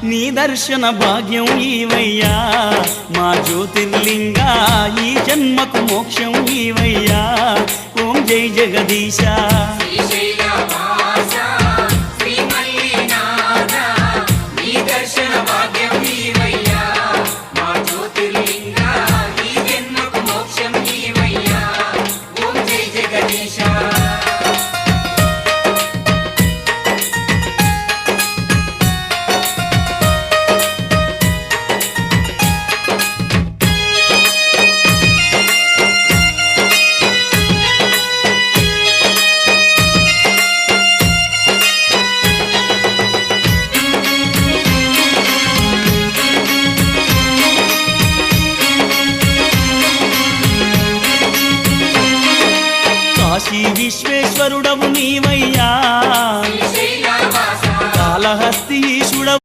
నీ దర్శన భాగ్యం ఈవయ్యా మా జ్యోతిర్లింగా ఈ జన్మకు మోక్షం ఈవయ్యా ఓం జై జగదీశ కాశీ విశ్వేశ్వరుడవు నీవయ్యా కాళహస్తి